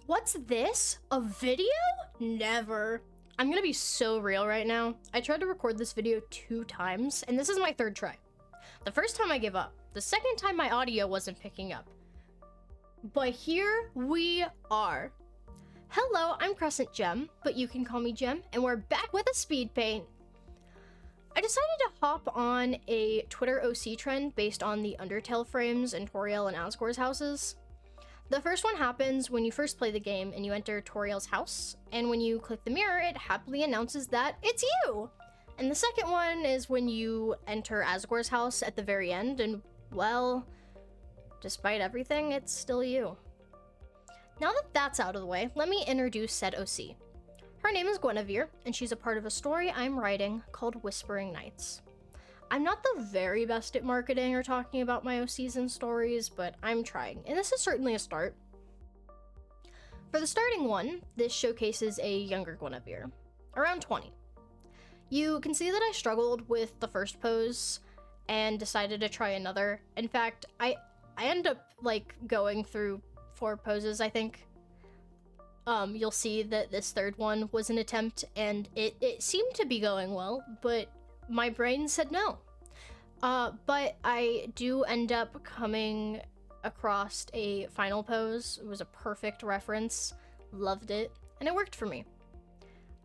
What's this? A video? Never. I'm gonna be so real right now. I tried to record this video 2 times, and this is my 3rd try. The first time I gave up. The second time my audio wasn't picking up. But here we are. Hello, I'm Crescent Gem, but you can call me Gem, and we're back with a speed paint. I decided to hop on a Twitter OC trend based on the Undertale frames in Toriel and Asgore's houses. The first one happens when you first play the game and you enter Toriel's house, and when you click the mirror, it happily announces that it's you! And the second one is when you enter Asgore's house at the very end, and, well, despite everything, it's still you. Now that that's out of the way, let me introduce said OC. Her name is Guinevere, and she's a part of a story I'm writing called Whispering Nights. I'm not the very best at marketing or talking about my OCs and stories, but I'm trying, and this is certainly a start. For the starting one, this showcases a younger Guinevere, around 20. You can see that I struggled with the first pose and decided to try another. In fact, I end up going through 4 poses, I think. You'll see that this 3rd one was an attempt, and it seemed to be going well, but my brain said no. But I do end up coming across a final pose. It was a perfect reference, loved it, and it worked for me.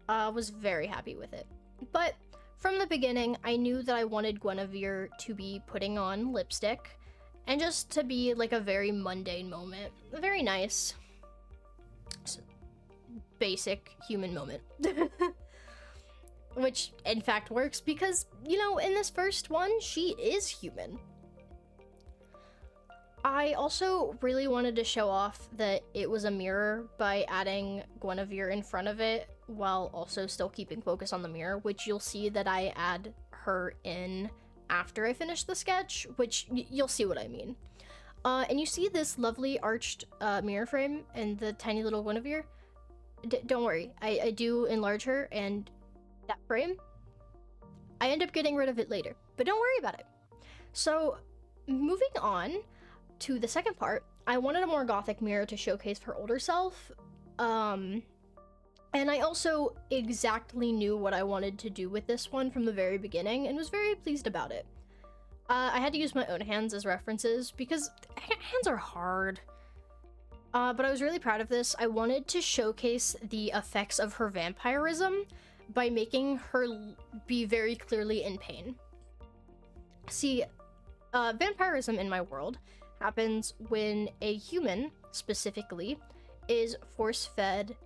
Was very happy with it. But from the beginning, I knew that I wanted Guinevere to be putting on lipstick, and just to be like a very mundane moment. Very nice. Basic human moment. Which, in fact, works because, you know, in this first one, she is human. I also really wanted to show off that it was a mirror by adding Guinevere in front of it, while also still keeping focus on the mirror, which you'll see that I add her in after I finish the sketch, which you'll see what I mean. And you see this lovely arched mirror frame and the tiny little Guinevere. Don't worry, I do enlarge her, and that frame, I end up getting rid of it later, but don't worry about it. So, moving on to the second part, I wanted a more gothic mirror to showcase her older self, and I also exactly knew what I wanted to do with this one from the very beginning, and was very pleased about it. I had to use my own hands as references, because hands are hard. But I was really proud of this. I wanted to showcase the effects of her vampirism by making her be very clearly in pain. See, vampirism in my world happens when a human, specifically, is force-fed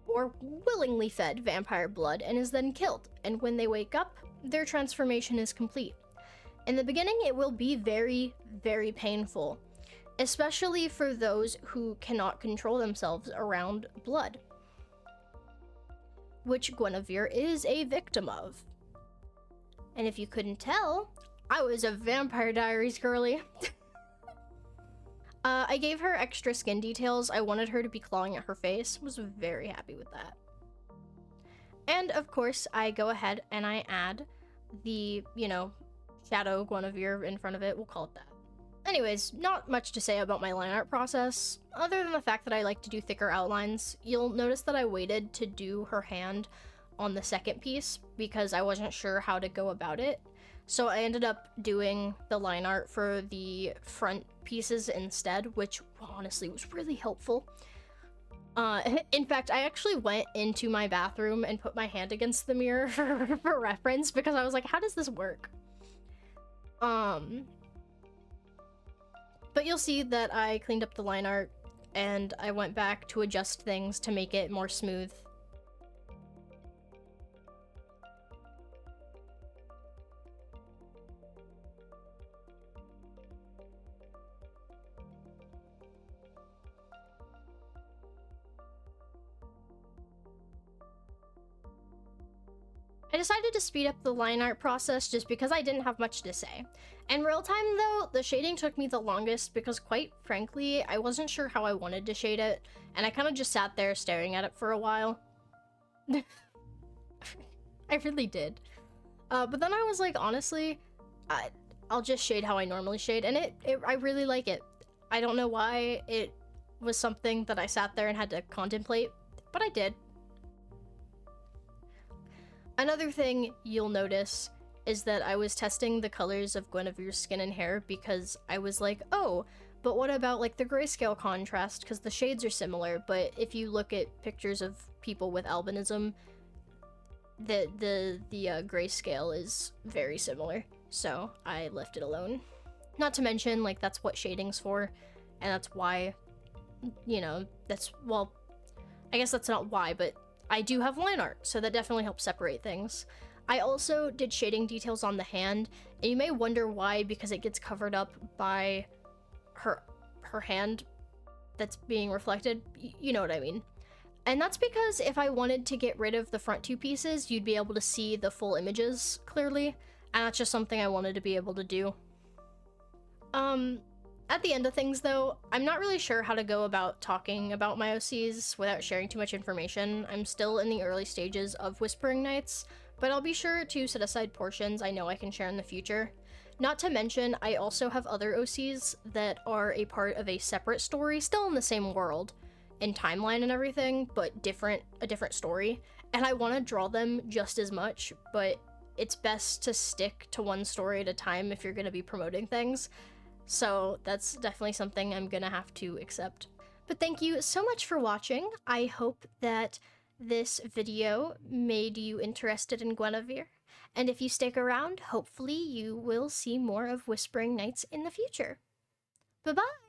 or willingly fed vampire blood and is then killed. And when they wake up, their transformation is complete. In the beginning, it will be very, very painful, especially for those who cannot control themselves around blood, which Guinevere is a victim of. And if you couldn't tell, I was a Vampire Diaries girly. I gave her extra skin details. I wanted her to be clawing at her face. Was very happy with that. And of course, I go ahead and I add the, shadow Guinevere in front of it. We'll call it that. Anyways, not much to say about my line art process, other than the fact that I like to do thicker outlines. You'll notice that I waited to do her hand on the second piece because I wasn't sure how to go about it. So I ended up doing the line art for the front pieces instead, which honestly was really helpful. In fact, I actually went into my bathroom and put my hand against the mirror for reference because I was like, how does this work? But you'll see that I cleaned up the line art, and I went back to adjust things to make it more smooth. I decided to speed up the line art process just because I didn't have much to say. In real time though, the shading took me the longest because quite frankly, I wasn't sure how I wanted to shade it, and I kind of just sat there staring at it for a while. I really did. But then I was like, honestly, I'll just shade how I normally shade, and I really like it. I don't know why, it was something that I sat there and had to contemplate, but I did. Another thing you'll notice is that I was testing the colors of Guinevere's skin and hair because I was like, oh, but what about like the grayscale contrast? Because the shades are similar, but if you look at pictures of people with albinism, the grayscale is very similar. So I left it alone. Not to mention, like, that's what shading's for, and that's why, you know, well, I guess that's not why, but I do have line art, so that definitely helps separate things. I also did shading details on the hand, and you may wonder why, because it gets covered up by her hand that's being reflected. You know what I mean. And that's because if I wanted to get rid of the front two pieces, you'd be able to see the full images clearly, and that's just something I wanted to be able to do. At the end of things though, I'm not really sure how to go about talking about my OCs without sharing too much information. I'm still in the early stages of Whispering Nights, but I'll be sure to set aside portions I know I can share in the future. Not to mention, I also have other OCs that are a part of a separate story, still in the same world and timeline and everything, but a different story. And I want to draw them just as much, but it's best to stick to one story at a time if you're going to be promoting things. So that's definitely something I'm gonna have to accept. But thank you so much for watching. I hope that this video made you interested in Guinevere. And if you stick around, hopefully you will see more of Whispering Nights in the future. Bye-bye!